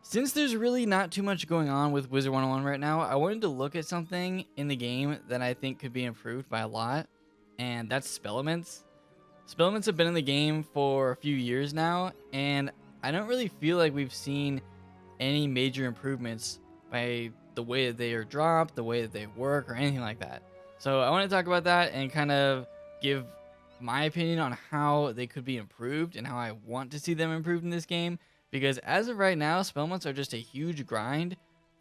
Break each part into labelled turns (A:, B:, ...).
A: Since there's really not too much going on with Wizard101 right now, I wanted to look at something in the game that I think could be improved by a lot, and that's Spellements. Spellements have been in the game for a few years now, and I don't really feel like we've seen any major improvements by the way that they are dropped, the way that they work, or anything like that. So I want to talk about that and kind of give my opinion on how they could be improved and how I want to see them improved in this game. Because as of right now, Spellmonts are just a huge grind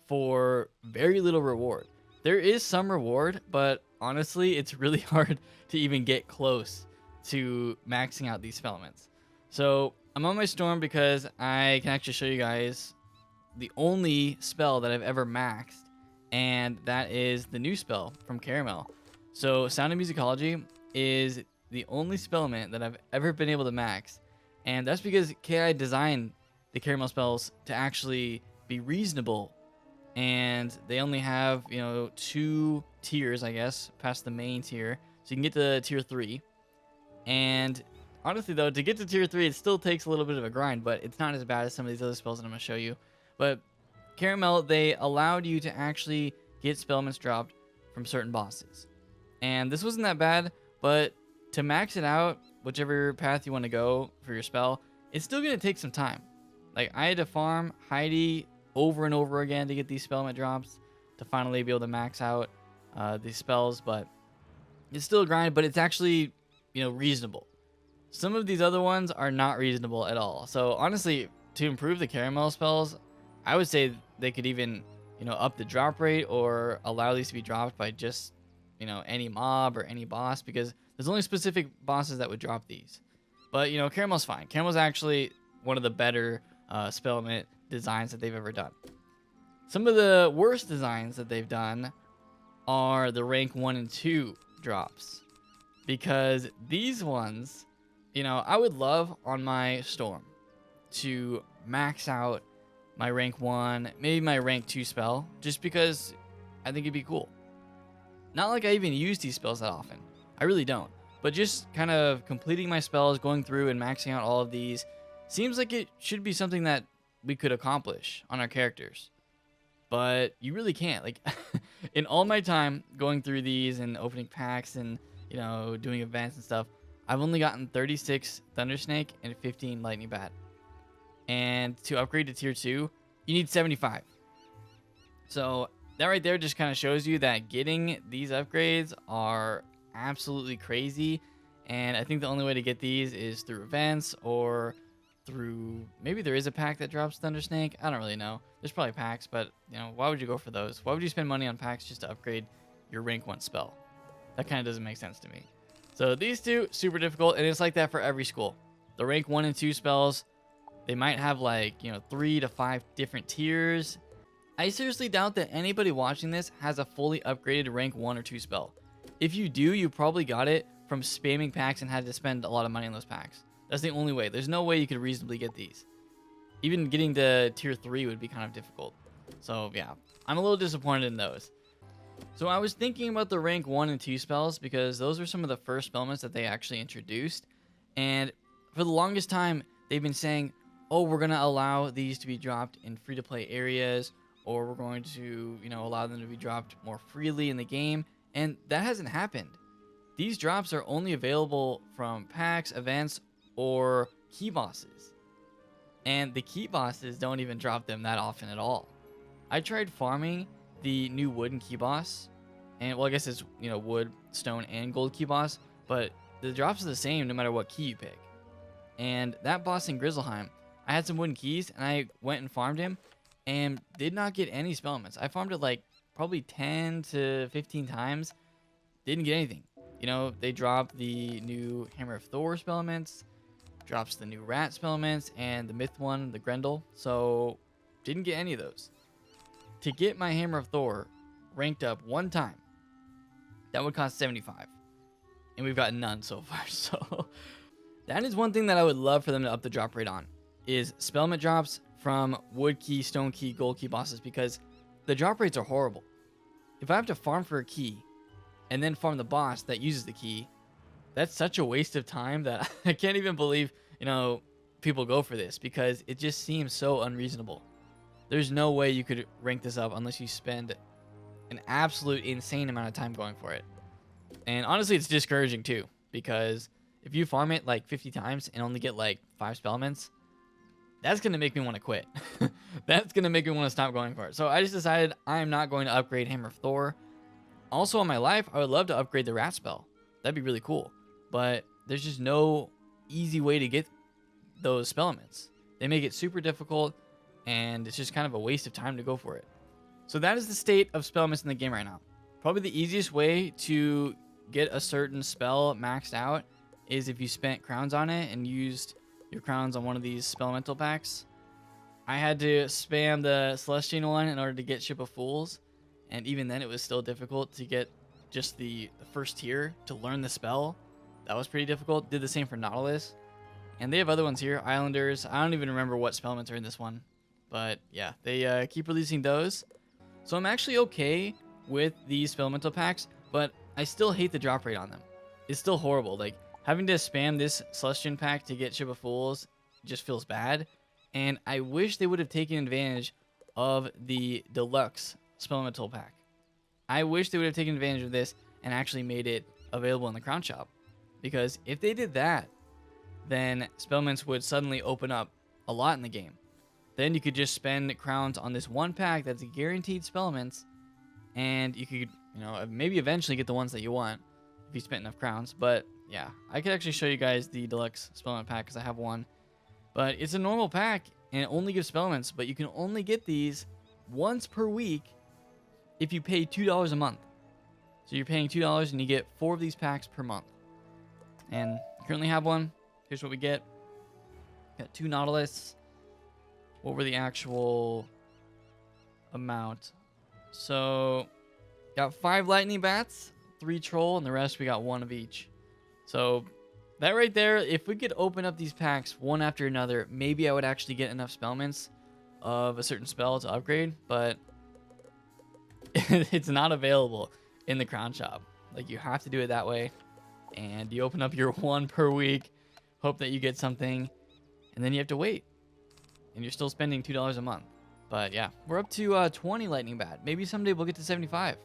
A: for very little reward. There is some reward, but honestly, it's really hard to even get close to maxing out these Spellmonts. So I'm on my Storm because I can actually show you guys the only spell that I've ever maxed, and that is the new spell from Caramel. So Sound of Musicology is the only Spellment that I've ever been able to max, and that's because KI designed the Caramel spells to actually be reasonable, and they only have, 2 tiers, I guess, past the main tier, so you can get to tier 3. And honestly though, to get to tier 3, it still takes a little bit of a grind, but it's not as bad as some of these other spells that I'm going to show you. But Caramel, they allowed you to actually get Spellments dropped from certain bosses, and this wasn't that bad. But to max it out, whichever path you want to go for your spell, it's still going to take some time. Like, I had to farm Heidi over and over again to get these Spellment drops to finally be able to max out these spells, but it's still a grind, but it's actually, reasonable. Some of these other ones are not reasonable at all. So honestly, to improve the Caramel spells, I would say they could even, up the drop rate or allow these to be dropped by just, any mob or any boss, because there's only specific bosses that would drop these. But, Caramel's fine. Caramel's actually one of the better Spellment designs that they've ever done. Some of the worst designs that they've done are the rank 1 and 2 drops, because these ones, I would love on my Storm to max out my rank 1, maybe my rank 2 spell, just because I think it'd be cool. Not like I even use these spells that often, I really don't, but just kind of completing my spells, going through and maxing out all of these, seems like it should be something that we could accomplish on our characters. But you really can't. Like, in all my time going through these and opening packs and, doing events and stuff, I've only gotten 36 Thundersnake and 15 Lightning Bat. And to upgrade to tier 2, you need 75. So that right there just kind of shows you that getting these upgrades are absolutely crazy. And I think the only way to get these is through events or through, maybe there is a pack that drops Thundersnake. I don't really know. There's probably packs, but why would you go for those? Why would you spend money on packs just to upgrade your rank 1 spell? That kind of doesn't make sense to me. So these two, super difficult, and it's like that for every school. The rank 1 and 2 spells, they might have like 3 to 5 different tiers. I seriously doubt that anybody watching this has a fully upgraded rank 1 or 2 spell. If you do, you probably got it from spamming packs and had to spend a lot of money on those packs. That's the only way. There's no way you could reasonably get these. Even getting to tier 3 would be kind of difficult. So yeah, I'm a little disappointed in those. So I was thinking about the rank 1 and 2 spells because those were some of the first spellments that they actually introduced. And for the longest time, they've been saying, oh, we're going to allow these to be dropped in free-to-play areas, or we're going to, allow them to be dropped more freely in the game. And that hasn't happened. These drops are only available from packs, events, or key bosses. And the key bosses don't even drop them that often at all. I tried farming the new wooden key boss, and well, I guess it's wood, stone, and gold key boss, but the drops are the same no matter what key you pick. And that boss in Grizzleheim, I had some wooden keys and I went and farmed him and did not get any spellments. I farmed it like probably 10 to 15 times, didn't get anything. They dropped the new Hammer of Thor spellments, drops the new rat spellments, and the myth one, the Grendel, so didn't get any of those. To get my Hammer of Thor ranked up one time, that would cost 75, and we've got none so far. So that is one thing that I would love for them to up the drop rate on, is spellment drops from wood key, stone key, gold key bosses, because the drop rates are horrible. If I have to farm for a key and then farm the boss that uses the key, that's such a waste of time that I can't even believe, people go for this, because it just seems so unreasonable. There's no way you could rank this up unless you spend an absolute insane amount of time going for it. And honestly, it's discouraging too, because if you farm it like 50 times and only get like 5 spellements, that's going to make me want to quit. That's going to make me want to stop going for it. So I just decided I'm not going to upgrade Hammer of Thor. Also in my life, I would love to upgrade the rat spell. That'd be really cool. But there's just no easy way to get those spellements. They make it super difficult, and it's just kind of a waste of time to go for it. So that is the state of spellements in the game right now. Probably the easiest way to get a certain spell maxed out is if you spent crowns on it and used your crowns on one of these spelemental packs. I had to spam the Celestian one in order to get Ship of Fools, and even then it was still difficult to get just the first tier to learn the spell. That was pretty difficult. Did the same for Nautilus. And they have other ones here. Islanders. I don't even remember what spellements are in this one. But yeah, they keep releasing those. So I'm actually okay with these spelemental packs, but I still hate the drop rate on them. It's still horrible. Like, having to spam this Celestian pack to get Ship of Fools just feels bad. And I wish they would have taken advantage of the deluxe spelemental pack. I wish they would have taken advantage of this and actually made it available in the crown shop. Because if they did that, then spellements would suddenly open up a lot in the game. Then you could just spend crowns on this one pack that's guaranteed spellements, and you could, maybe eventually get the ones that you want if you spent enough crowns. But yeah, I could actually show you guys the deluxe spellement pack because I have one. But it's a normal pack and it only gives spellements, but you can only get these once per week if you pay $2 a month. So you're paying $2 and you get 4 of these packs per month. And I currently have one. Here's what we get. Got 2 Nautilus. What were the actual amount? So got 5 lightning bats, 3 troll, and the rest we got 1 of each. So that right there, if we could open up these packs one after another, maybe I would actually get enough spellements of a certain spell to upgrade, but it's not available in the crown shop. Like, you have to do it that way, and you open up your 1 per week, hope that you get something, and then you have to wait, and you're still spending $2 a month. But yeah, we're up to 20 lightning bat. Maybe someday we'll get to 75.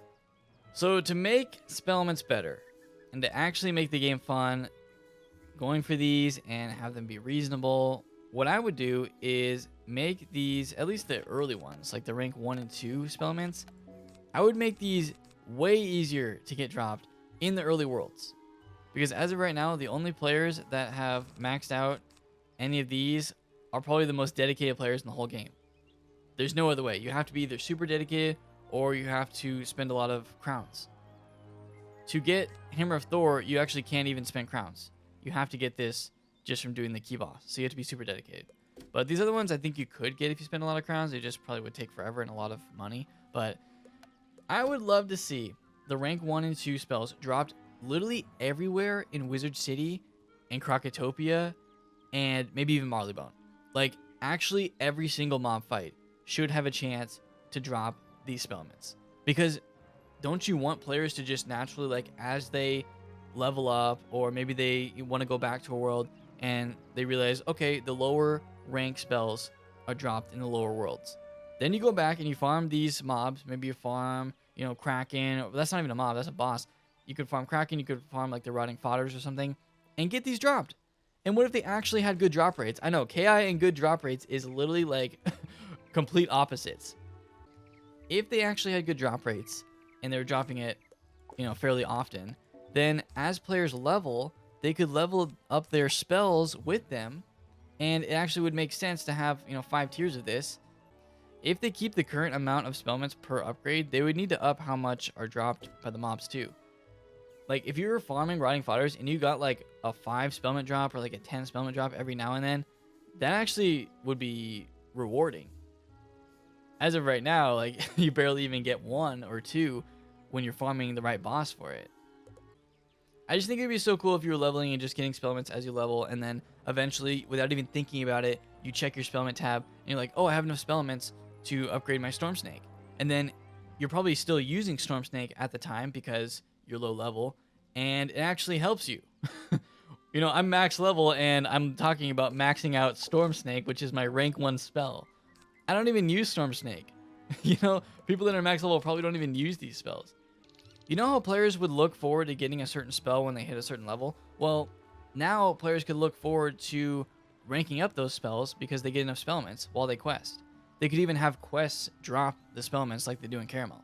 A: So to make spellements better and to actually make the game fun, going for these and have them be reasonable, what I would do is make these, at least the early ones, like the rank 1 and 2 spellements, I would make these way easier to get dropped in the early worlds. Because as of right now, the only players that have maxed out any of these are probably the most dedicated players in the whole game. There's no other way. You have to be either super dedicated or you have to spend a lot of crowns. To get Hammer of Thor, you actually can't even spend crowns. You have to get this just from doing the key boss. So you have to be super dedicated. But these other ones I think you could get if you spend a lot of crowns. They just probably would take forever and a lot of money. But I would love to see the rank 1 and 2 spells dropped literally everywhere in Wizard City and Crocotopia and maybe even Marleybone. Like, actually every single mob fight should have a chance to drop these spellements. Because don't you want players to just naturally, like, as they level up, or maybe they want to go back to a world and they realize, okay, the lower rank spells are dropped in the lower worlds. Then you go back and you farm these mobs. Maybe you farm, Kraken. That's not even a mob, that's a boss. You could farm Kraken, you could farm like the rotting fodders or something, and get these dropped. And what if they actually had good drop rates? I know, KI and good drop rates is literally like complete opposites. If they actually had good drop rates and they were dropping it, fairly often, then as players level, they could level up their spells with them, and it actually would make sense to have, 5 tiers of this. If they keep the current amount of spellements per upgrade, they would need to up how much are dropped by the mobs too. Like, if you were farming rotting fodders and you got like a 5 spellment drop or like a 10 spellment drop every now and then, that actually would be rewarding. As of right now, like, you barely even get 1 or 2 when you're farming the right boss for it. I just think it'd be so cool if you were leveling and just getting spellements as you level, and then eventually, without even thinking about it, you check your spellment tab and you're like, oh, I have enough spellements to upgrade my Storm Snake. And then you're probably still using Storm Snake at the time because you're low level, and it actually helps you. I'm max level and I'm talking about maxing out Storm Snake, which is my rank 1 spell. I don't even use Storm Snake. You know, people that are max level probably don't even use these spells. You know how players would look forward to getting a certain spell when they hit a certain level? Well, now players could look forward to ranking up those spells because they get enough spellements while they quest. They could even have quests drop the spellements like they do in Caramel.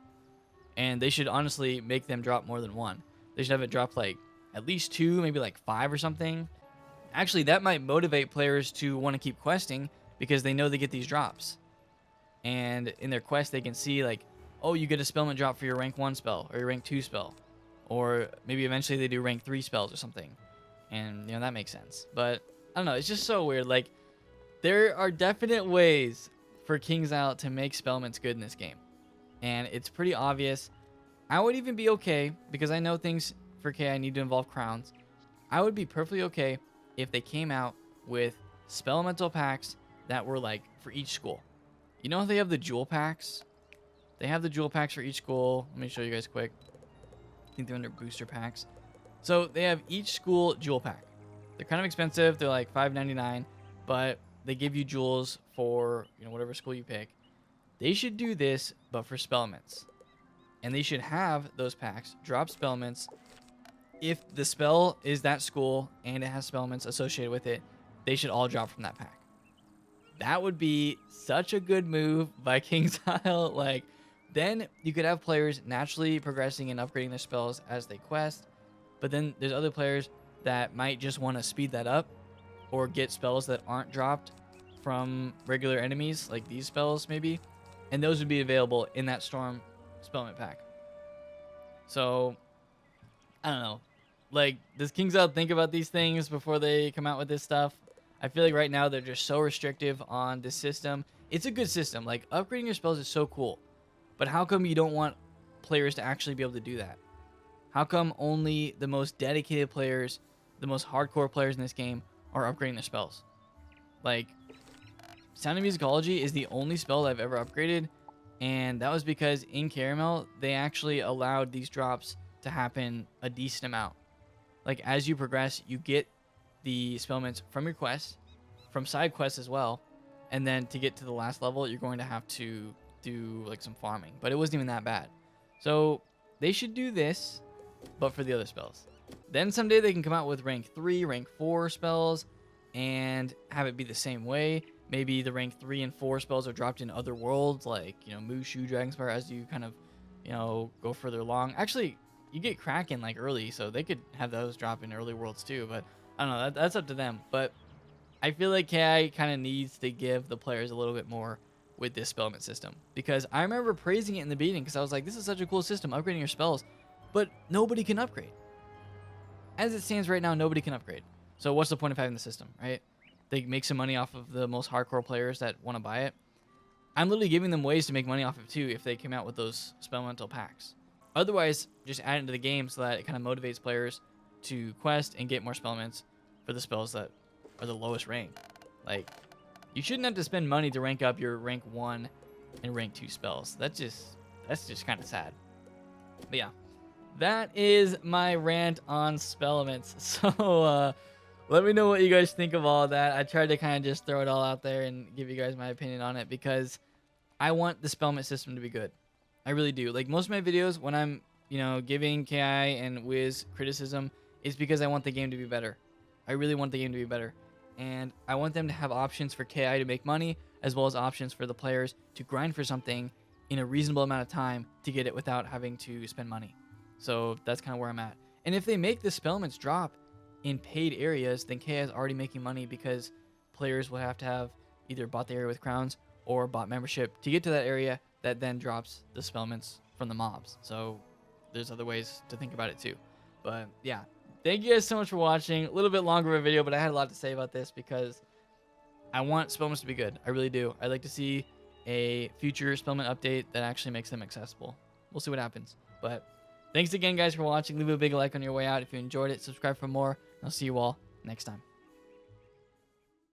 A: And they should honestly make them drop more than one. They should have it drop like at least 2, maybe like 5 or something. Actually, that might motivate players to want to keep questing because they know they get these drops. And in their quest, they can see like, oh, you get a spellment drop for your rank 1 spell or your rank 2 spell. Or maybe eventually they do rank 3 spells or something. And, you know, that makes sense. But, I don't know, it's just so weird. Like, there are definite ways for Kings Out to make spellments good in this game. And it's pretty obvious. I would even be okay, because I know things for KI need to involve crowns. I would be perfectly okay if they came out with spellmental packs that were like for each school. You know how they have the jewel packs? They have the jewel packs for each school. Let me show you guys quick. I think they're under booster packs. So they have each school jewel pack. They're kind of expensive. They're like $5.99, but they give you jewels for, you know, whatever school you pick. They should do this, but for spellments. And they should have those packs drop spellments. If the spell is that school and it has spellments associated with it, they should all drop from that pack. That would be such a good move by KingsIsle. Like, then you could have players naturally progressing and upgrading their spells as they quest. But then there's other players that might just want to speed that up or get spells that aren't dropped from regular enemies, like these spells maybe. And those would be available in that Storm Spellment pack. So, I don't know. Like, does KingsIsle think about these things before they come out with this stuff? I feel like right now they're just so restrictive on this system. It's a good system. Like, upgrading your spells is so cool. But how come you don't want players to actually be able to do that? How come only the most dedicated players, the most hardcore players in this game, are upgrading their spells? Like, Sound of Musicology is the only spell that I've ever upgraded, and that was because in Caramel, they actually allowed these drops to happen a decent amount. Like, as you progress, you get the spellments from your quests, from side quests as well, and then to get to the last level, you're going to have to do like some farming, but it wasn't even that bad. So they should do this, but for the other spells. Then someday they can come out with rank 3, rank 4 spells and have it be the same way. Maybe the rank 3 and 4 spells are dropped in other worlds, like, you know, Mushu, Dragonspire, as you kind of, you know, go further along. Actually, you get Kraken like early, so they could have those drop in early worlds too, but I don't know, that's up to them. But I feel like KI kind of needs to give the players a little bit more with this spellment system, because I remember praising it in the beginning because I was like, this is such a cool system, upgrading your spells, but nobody can upgrade. As it stands right now, nobody can upgrade. So what's the point of having the system, right? They make some money off of the most hardcore players that want to buy it. I'm literally giving them ways to make money off of it too if they came out with those spellmental packs. Otherwise, just add it into the game so that it kind of motivates players to quest and get more spellments for the spells that are the lowest rank. Like, you shouldn't have to spend money to rank up your rank 1 and rank 2 spells. That's just kind of sad. But yeah, that is my rant on spellements. So let me know what you guys think of all of that. I tried to kind of just throw it all out there and give you guys my opinion on it because I want the spellment system to be good. I really do. Like, most of my videos when I'm, you know, giving KI and Wiz criticism is because I want the game to be better. I really want the game to be better. And I want them to have options for KI to make money, as well as options for the players to grind for something in a reasonable amount of time to get it without having to spend money. So that's kind of where I'm at. And if they make the spellments drop in paid areas, then KI is already making money because players will have to have either bought the area with crowns or bought membership to get to that area that then drops the spellments from the mobs. So there's other ways to think about it too. But yeah, thank you guys so much for watching. A little bit longer of a video, but I had a lot to say about this because I want spellments to be good. I really do. I'd like to see a future spellment update that actually makes them accessible. We'll see what happens. But thanks again, guys, for watching. Leave a big like on your way out if you enjoyed it. Subscribe for more. And I'll see you all next time.